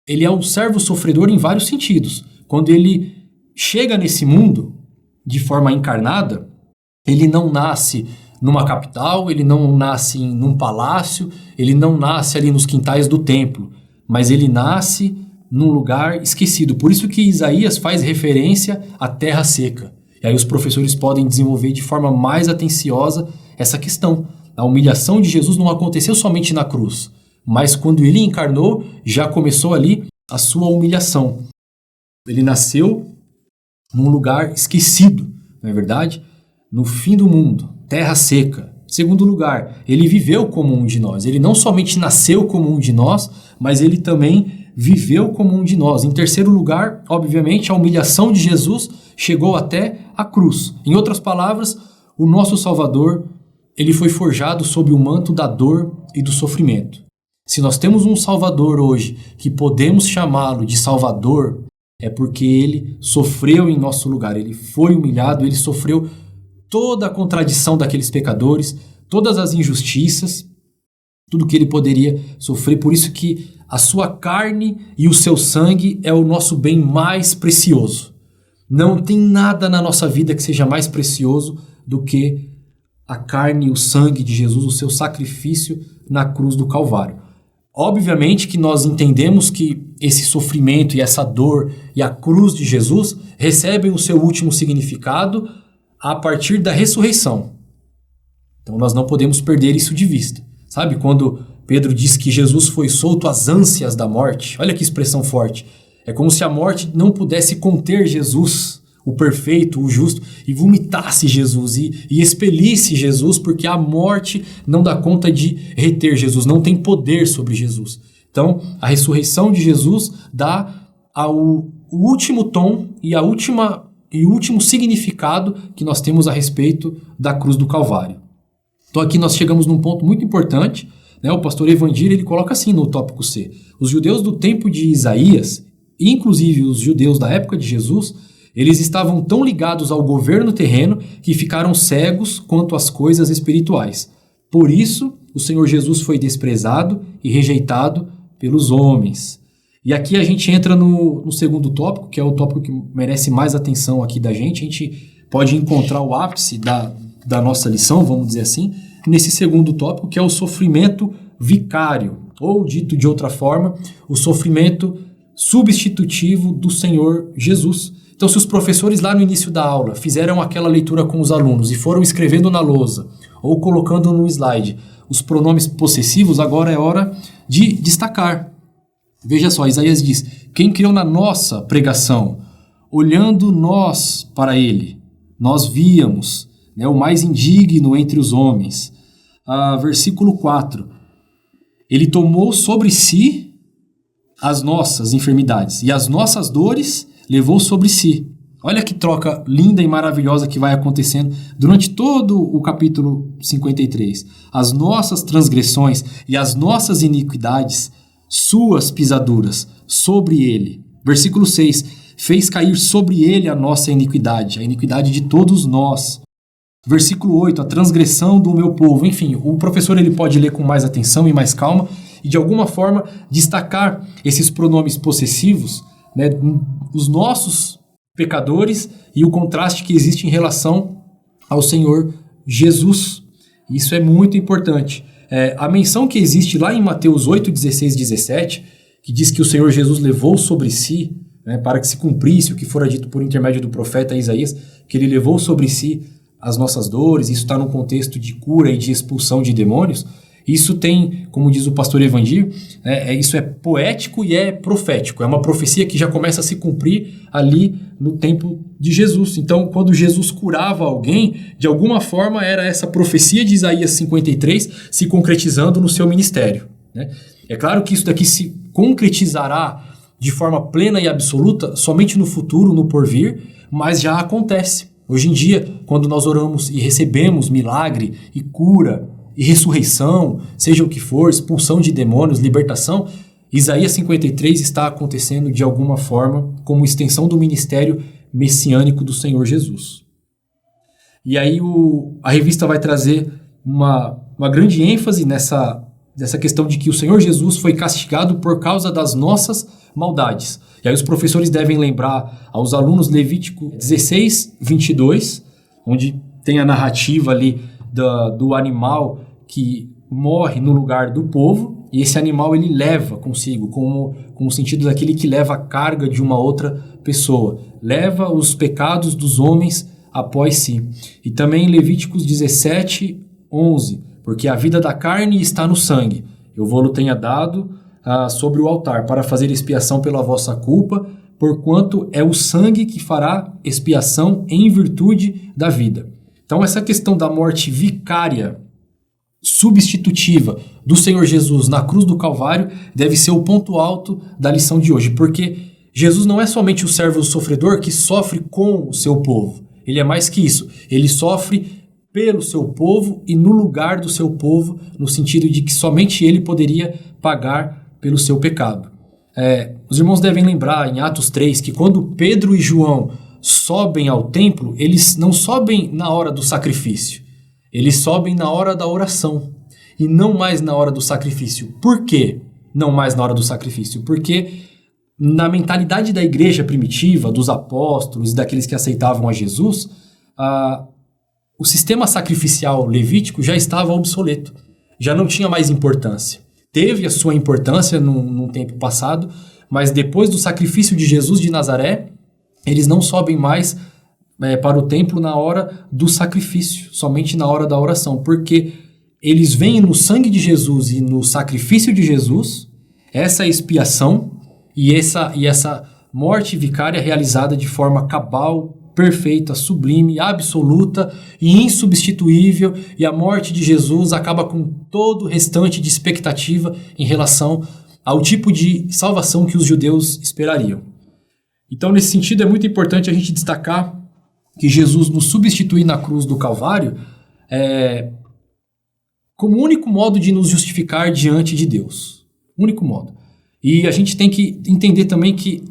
ele é um servo sofredor em vários sentidos. Quando ele chega nesse mundo de forma encarnada, ele não nasce numa capital, ele não nasce num palácio, ele não nasce ali nos quintais do templo, mas ele nasce num lugar esquecido. Por isso que Isaías faz referência à terra seca. E aí os professores podem desenvolver de forma mais atenciosa essa questão. A humilhação de Jesus não aconteceu somente na cruz, mas quando ele encarnou, já começou ali a sua humilhação. Ele nasceu num lugar esquecido, não é verdade? No fim do mundo, terra seca. Segundo lugar, ele viveu como um de nós. Ele não somente nasceu como um de nós, mas ele também viveu como um de nós. Em terceiro lugar, obviamente, a humilhação de Jesus chegou até a cruz. Em outras palavras, o nosso Salvador, ele foi forjado sob o manto da dor e do sofrimento. Se nós temos um Salvador hoje que podemos chamá-lo de Salvador, é porque ele sofreu em nosso lugar. Ele foi humilhado, ele sofreu toda a contradição daqueles pecadores, todas as injustiças, tudo que ele poderia sofrer. Por isso que a sua carne e o seu sangue é o nosso bem mais precioso. Não tem nada na nossa vida que seja mais precioso do que a carne e o sangue de Jesus, o seu sacrifício na cruz do Calvário. Obviamente que nós entendemos que esse sofrimento e essa dor e a cruz de Jesus recebem o seu último significado a partir da ressurreição. Então nós não podemos perder isso de vista. Sabe quando Pedro diz que Jesus foi solto às ânsias da morte? Olha que expressão forte. É como se a morte não pudesse conter Jesus, o perfeito, o justo, e vomitasse Jesus e expelisse Jesus, porque a morte não dá conta de reter Jesus, não tem poder sobre Jesus. Então, a ressurreição de Jesus dá o último tom e o último significado que nós temos a respeito da cruz do Calvário. Então aqui nós chegamos num ponto muito importante, né? O pastor Evandir, ele coloca assim no tópico C. Os judeus do tempo de Isaías, inclusive os judeus da época de Jesus, Eles estavam tão ligados ao governo terreno que ficaram cegos quanto às coisas espirituais. Por isso, o Senhor Jesus foi desprezado e rejeitado pelos homens. E aqui a gente entra no segundo tópico, que é o tópico que merece mais atenção aqui da gente. A gente pode encontrar o ápice da nossa lição, vamos dizer assim, nesse segundo tópico, que é o sofrimento vicário, ou dito de outra forma, o sofrimento substitutivo do Senhor Jesus. Então, se os professores lá no início da aula fizeram aquela leitura com os alunos e foram escrevendo na lousa ou colocando no slide os pronomes possessivos, agora é hora de destacar. Veja só, Isaías diz: quem creu na nossa pregação, olhando nós para ele, nós víamos, né, o mais indigno entre os homens. Versículo 4. Ele tomou sobre si as nossas enfermidades e as nossas dores levou sobre si. Olha que troca linda e maravilhosa que vai acontecendo durante todo o capítulo 53. As nossas transgressões e as nossas iniquidades, suas pisaduras, sobre ele. Versículo 6. Fez cair sobre ele a nossa iniquidade, a iniquidade de todos nós. Versículo 8. A transgressão do meu povo. Enfim, o professor ele pode ler com mais atenção e mais calma e de alguma forma destacar esses pronomes possessivos, né, os nossos pecadores e o contraste que existe em relação ao Senhor Jesus. Isso é muito importante. A menção que existe lá em Mateus 8, 16, 17, que diz que o Senhor Jesus levou sobre si, né, para que se cumprisse o que fora dito por intermédio do profeta Isaías, que ele levou sobre si as nossas dores. Isso está no contexto de cura e de expulsão de demônios. Isso tem, como diz o pastor Evandir, isso é poético e é profético. É uma profecia que já começa a se cumprir ali no tempo de Jesus. Então, quando Jesus curava alguém, de alguma forma era essa profecia de Isaías 53 se concretizando no seu ministério, né? É claro que isso daqui se concretizará de forma plena e absoluta somente no futuro, no porvir, mas já acontece. Hoje em dia, quando nós oramos e recebemos milagre e cura e ressurreição, seja o que for, expulsão de demônios, libertação, Isaías 53 está acontecendo de alguma forma como extensão do ministério messiânico do Senhor Jesus. E aí a revista vai trazer uma grande ênfase nessa questão de que o Senhor Jesus foi castigado por causa das nossas maldades. E aí os professores devem lembrar aos alunos Levítico 16, 22, onde tem a narrativa ali do animal que morre no lugar do povo, e esse animal ele leva consigo, com o sentido daquele que leva a carga de uma outra pessoa, leva os pecados dos homens após si. E também Levíticos 17, 11, porque a vida da carne está no sangue, eu vou-lo tenha dado sobre o altar, para fazer expiação pela vossa culpa, porquanto é o sangue que fará expiação em virtude da vida. Então essa questão da morte vicária, substitutiva do Senhor Jesus na cruz do Calvário deve ser o ponto alto da lição de hoje, porque Jesus não é somente o servo sofredor que sofre com o seu povo, ele é mais que isso, ele sofre pelo seu povo e no lugar do seu povo, no sentido de que somente ele poderia pagar pelo seu pecado. Os irmãos devem lembrar em Atos 3 que quando Pedro e João sobem ao templo, eles não sobem na hora do sacrifício, eles sobem na hora da oração e não mais na hora do sacrifício. Por quê não mais na hora do sacrifício? Porque na mentalidade da igreja primitiva, dos apóstolos e daqueles que aceitavam a Jesus, o sistema sacrificial levítico já estava obsoleto, já não tinha mais importância. Teve a sua importância num tempo passado, mas depois do sacrifício de Jesus de Nazaré, eles não sobem mais para o templo na hora do sacrifício, somente na hora da oração, porque eles veem no sangue de Jesus e no sacrifício de Jesus essa expiação e essa morte vicária realizada de forma cabal, perfeita, sublime, absoluta e insubstituível, e a morte de Jesus acaba com todo o restante de expectativa em relação ao tipo de salvação que os judeus esperariam. Então, nesse sentido, é muito importante a gente destacar que Jesus nos substitui na cruz do Calvário como o único modo de nos justificar diante de Deus. Único modo. E a gente tem que entender também que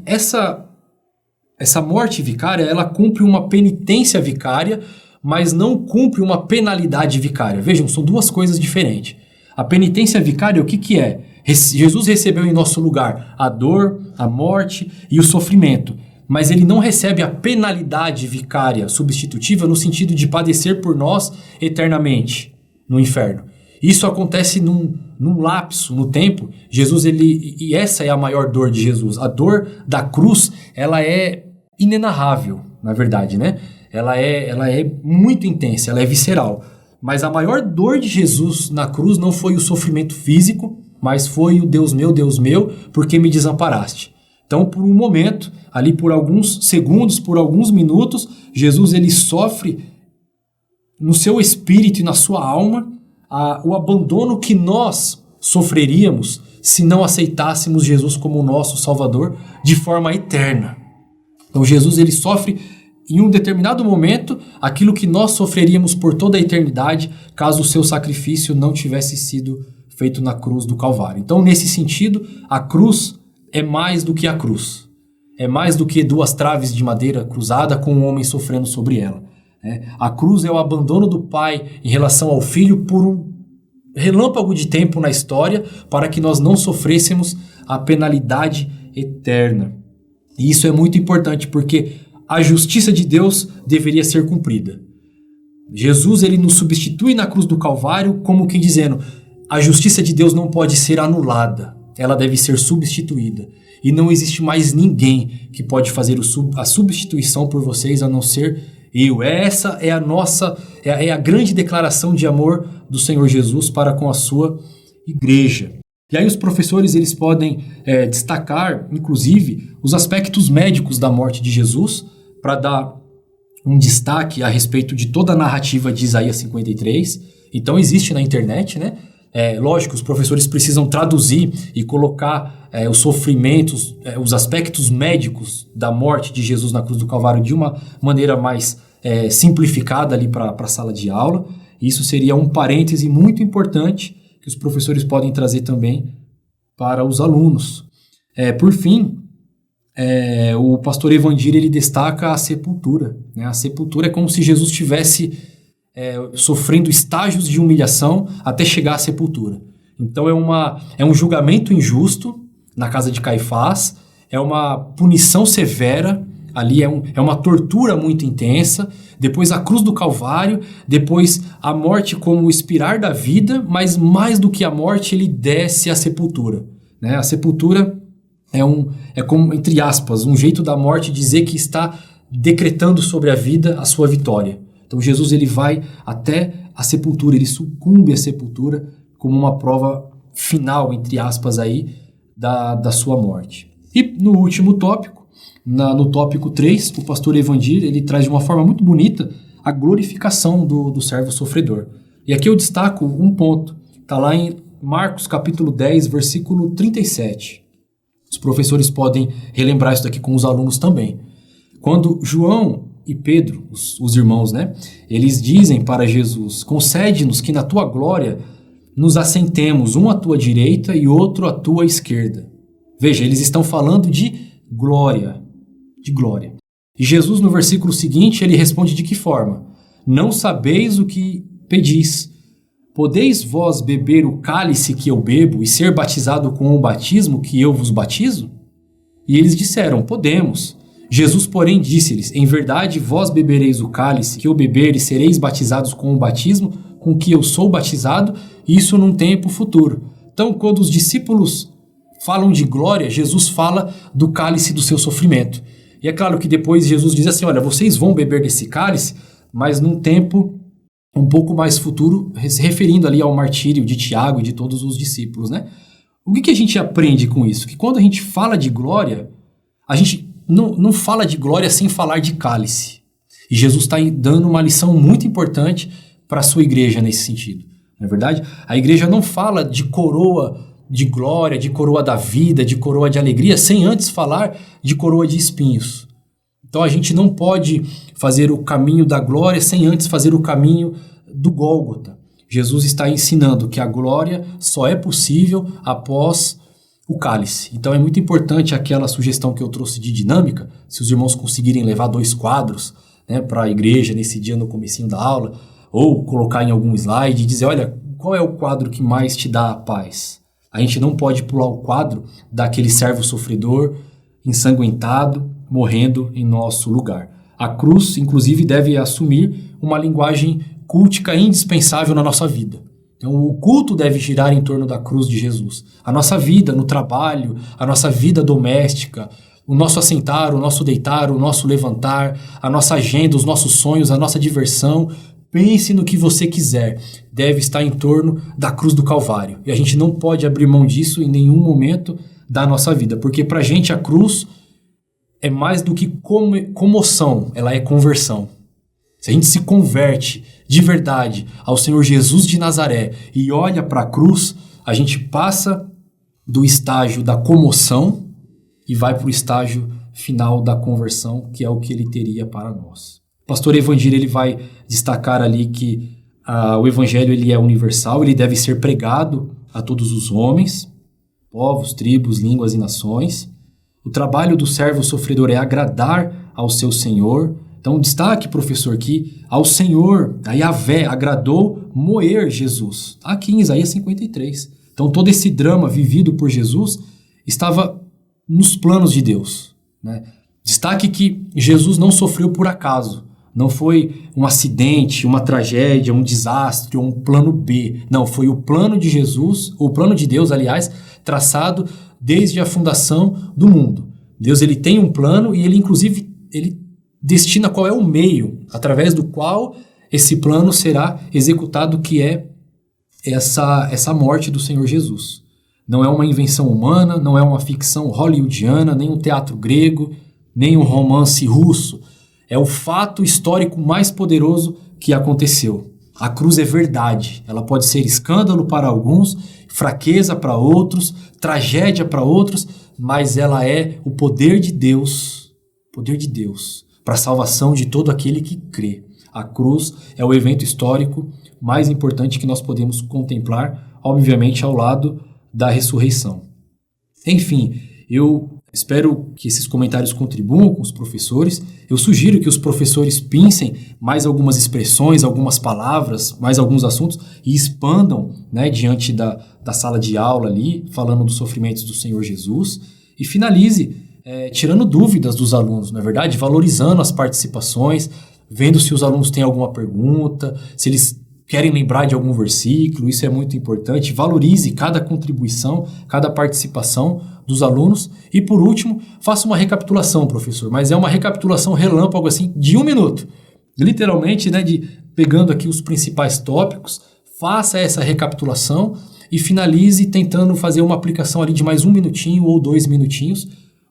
essa morte vicária, ela cumpre uma penitência vicária, mas não cumpre uma penalidade vicária. Vejam, são duas coisas diferentes. A penitência vicária, o que que é? Jesus recebeu em nosso lugar a dor, a morte e o sofrimento, mas ele não recebe a penalidade vicária substitutiva no sentido de padecer por nós eternamente no inferno. Isso acontece num lapso no tempo. E essa é a maior dor de Jesus. A dor da cruz, ela é inenarrável, na verdade, né? Ela é muito intensa, ela é visceral. Mas a maior dor de Jesus na cruz não foi o sofrimento físico, mas foi o Deus meu, por que me desamparaste? Então, por um momento, ali por alguns segundos, por alguns minutos, Jesus ele sofre no seu espírito e na sua alma o abandono que nós sofreríamos se não aceitássemos Jesus como nosso Salvador de forma eterna. Então, Jesus ele sofre em um determinado momento aquilo que nós sofreríamos por toda a eternidade caso o seu sacrifício não tivesse sido feito na cruz do Calvário. Então, nesse sentido, a cruz é mais do que a cruz. É mais do que duas traves de madeira cruzada com um homem sofrendo sobre ela. A cruz é o abandono do Pai em relação ao Filho por um relâmpago de tempo na história para que nós não sofrêssemos a penalidade eterna. E isso é muito importante porque a justiça de Deus deveria ser cumprida. Jesus ele nos substitui na cruz do Calvário como quem dizendo: a justiça de Deus não pode ser anulada, ela deve ser substituída. E não existe mais ninguém que pode fazer a substituição por vocês a não ser eu. Essa é a grande declaração de amor do Senhor Jesus para com a sua igreja. E aí os professores eles podem destacar, inclusive, os aspectos médicos da morte de Jesus, para dar um destaque a respeito de toda a narrativa de Isaías 53. Então existe na internet, né? Lógico, os professores precisam traduzir e colocar os sofrimentos, os aspectos médicos da morte de Jesus na cruz do Calvário de uma maneira mais simplificada ali para a sala de aula. Isso seria um parêntese muito importante que os professores podem trazer também para os alunos. Por fim, o pastor Evandir ele destaca a sepultura. Né? A sepultura é como se Jesus estivesse sofrendo estágios de humilhação até chegar à sepultura. Então é um julgamento injusto na casa de Caifás, é uma punição severa, ali é uma tortura muito intensa, depois a cruz do Calvário, depois a morte como o expirar da vida, mas mais do que a morte ele desce à sepultura. Né? A sepultura é como, entre aspas, um jeito da morte dizer que está decretando sobre a vida a sua vitória. Então Jesus ele vai até a sepultura, ele sucumbe à sepultura como uma prova final, entre aspas, aí, da sua morte. E no último tópico, no tópico 3, o pastor Evandir ele traz de uma forma muito bonita a glorificação do servo sofredor. E aqui eu destaco um ponto, está lá em Marcos capítulo 10, versículo 37. Os professores podem relembrar isso daqui com os alunos também. Quando João e Pedro, os irmãos, né? Eles dizem para Jesus: concede-nos que na tua glória nos assentemos, um à tua direita e outro à tua esquerda. Veja, eles estão falando de glória. E Jesus, no versículo seguinte, ele responde de que forma? Não sabeis o que pedis. Podeis vós beber o cálice que eu bebo e ser batizado com o batismo que eu vos batizo? E eles disseram: podemos. Jesus, porém, disse-lhes: em verdade, vós bebereis o cálice que eu beber e sereis batizados com o batismo com que eu sou batizado, isso num tempo futuro. Então, quando os discípulos falam de glória, Jesus fala do cálice do seu sofrimento. E é claro que depois Jesus diz assim: olha, vocês vão beber desse cálice, mas num tempo um pouco mais futuro, se referindo ali ao martírio de Tiago e de todos os discípulos, né? O que a gente aprende com isso? Que quando a gente fala de glória, a gente não fala de glória sem falar de cálice. E Jesus está dando uma lição muito importante para a sua igreja nesse sentido. Não é verdade? A igreja não fala de coroa de glória, de coroa da vida, de coroa de alegria, sem antes falar de coroa de espinhos. Então a gente não pode fazer o caminho da glória sem antes fazer o caminho do Gólgota. Jesus está ensinando que a glória só é possível após o cálice. Então é muito importante aquela sugestão que eu trouxe de dinâmica, se os irmãos conseguirem levar 2 quadros, né, para a igreja nesse dia no comecinho da aula, ou colocar em algum slide e dizer, olha, qual é o quadro que mais te dá a paz? A gente não pode pular o quadro daquele servo sofredor, ensanguentado, morrendo em nosso lugar. A cruz, inclusive, deve assumir uma linguagem cultica indispensável na nossa vida. Então, o culto deve girar em torno da cruz de Jesus. A nossa vida no trabalho, a nossa vida doméstica, o nosso assentar, o nosso deitar, o nosso levantar, a nossa agenda, os nossos sonhos, a nossa diversão, pense no que você quiser, deve estar em torno da cruz do Calvário. E a gente não pode abrir mão disso em nenhum momento da nossa vida, porque pra gente a cruz é mais do que comoção, ela é conversão. Se a gente se converte de verdade ao Senhor Jesus de Nazaré e olha para a cruz, a gente passa do estágio da comoção e vai para o estágio final da conversão, que é o que ele teria para nós. O pastor Evangelho ele vai destacar ali que o Evangelho ele é universal, ele deve ser pregado a todos os homens, povos, tribos, línguas e nações. O trabalho do servo sofredor é agradar ao seu Senhor. Então, destaque, professor, que ao Senhor, a Yahvé, agradou moer Jesus. Está aqui em Isaías 53. Então, todo esse drama vivido por Jesus estava nos planos de Deus, né? Destaque que Jesus não sofreu por acaso. Não foi um acidente, uma tragédia, um desastre ou um plano B. Não, foi o plano de Jesus, o plano de Deus, aliás, traçado desde a fundação do mundo. Deus ele tem um plano e ele, inclusive, ele destina qual é o meio através do qual esse plano será executado, que é essa morte do Senhor Jesus. Não é uma invenção humana, não é uma ficção hollywoodiana, nem um teatro grego, nem um romance russo. É o fato histórico mais poderoso que aconteceu. A cruz é verdade. Ela pode ser escândalo para alguns, fraqueza para outros, tragédia para outros, mas ela é o poder de Deus para a salvação de todo aquele que crê. A cruz é o evento histórico mais importante que nós podemos contemplar, obviamente ao lado da ressurreição. Enfim, eu espero que esses comentários contribuam com os professores. Eu sugiro que os professores pensem mais algumas expressões, algumas palavras, mais alguns assuntos e expandam, né, diante da sala de aula ali, falando dos sofrimentos do Senhor Jesus, e finalize tirando dúvidas dos alunos, não é verdade? Valorizando as participações, vendo se os alunos têm alguma pergunta, se eles querem lembrar de algum versículo, isso é muito importante. Valorize cada contribuição, cada participação dos alunos. E por último, faça uma recapitulação, professor, mas é uma recapitulação relâmpago assim, de 1 minuto. Literalmente, né, pegando aqui os principais tópicos, faça essa recapitulação e finalize tentando fazer uma aplicação ali de mais 1 minutinho ou 2 minutinhos.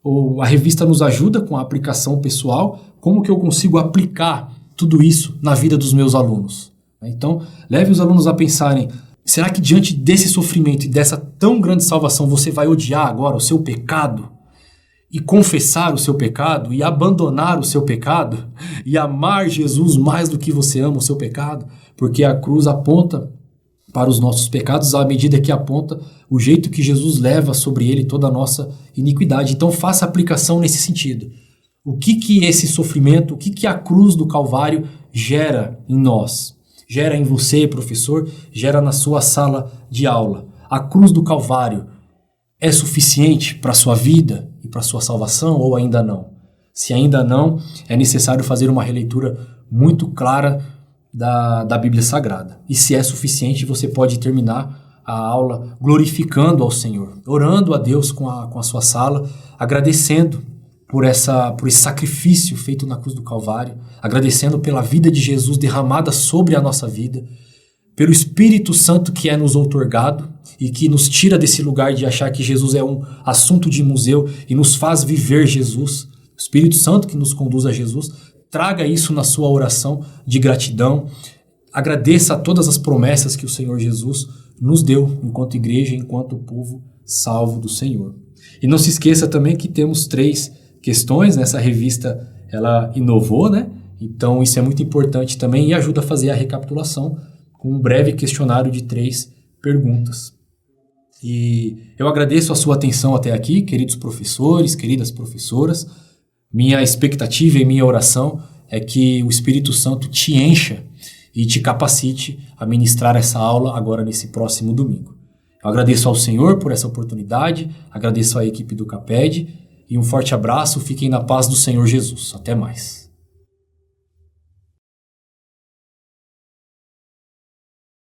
Ou a revista nos ajuda com a aplicação pessoal, como que eu consigo aplicar tudo isso na vida dos meus alunos. Então, leve os alunos a pensarem, será que diante desse sofrimento e dessa tão grande salvação você vai odiar agora o seu pecado? E confessar o seu pecado? E abandonar o seu pecado? E amar Jesus mais do que você ama o seu pecado? Porque a cruz aponta para os nossos pecados à medida que aponta o jeito que Jesus leva sobre ele toda a nossa iniquidade. Então faça aplicação nesse sentido. O que esse sofrimento, o que a cruz do Calvário gera em nós? Gera em você, professor, gera na sua sala de aula. A cruz do Calvário é suficiente para a sua vida e para a sua salvação ou ainda não? Se ainda não, é necessário fazer uma releitura muito clara da Bíblia Sagrada. E se é suficiente, você pode terminar a aula glorificando ao Senhor, orando a Deus com a sua sala, agradecendo por esse sacrifício feito na cruz do Calvário, agradecendo pela vida de Jesus derramada sobre a nossa vida, pelo Espírito Santo que é nos outorgado e que nos tira desse lugar de achar que Jesus é um assunto de museu e nos faz viver Jesus. O Espírito Santo que nos conduz a Jesus. Traga isso na sua oração de gratidão. Agradeça a todas as promessas que o Senhor Jesus nos deu enquanto igreja, enquanto povo salvo do Senhor. E não se esqueça também que temos 3 questões. Nessa revista ela inovou, né? Então isso é muito importante também e ajuda a fazer a recapitulação com um breve questionário de 3 perguntas. E eu agradeço a sua atenção até aqui, queridos professores, queridas professoras. Minha expectativa e minha oração é que o Espírito Santo te encha e te capacite a ministrar essa aula agora nesse próximo domingo. Eu agradeço ao Senhor por essa oportunidade, agradeço à equipe do CAPED e um forte abraço, fiquem na paz do Senhor Jesus. Até mais.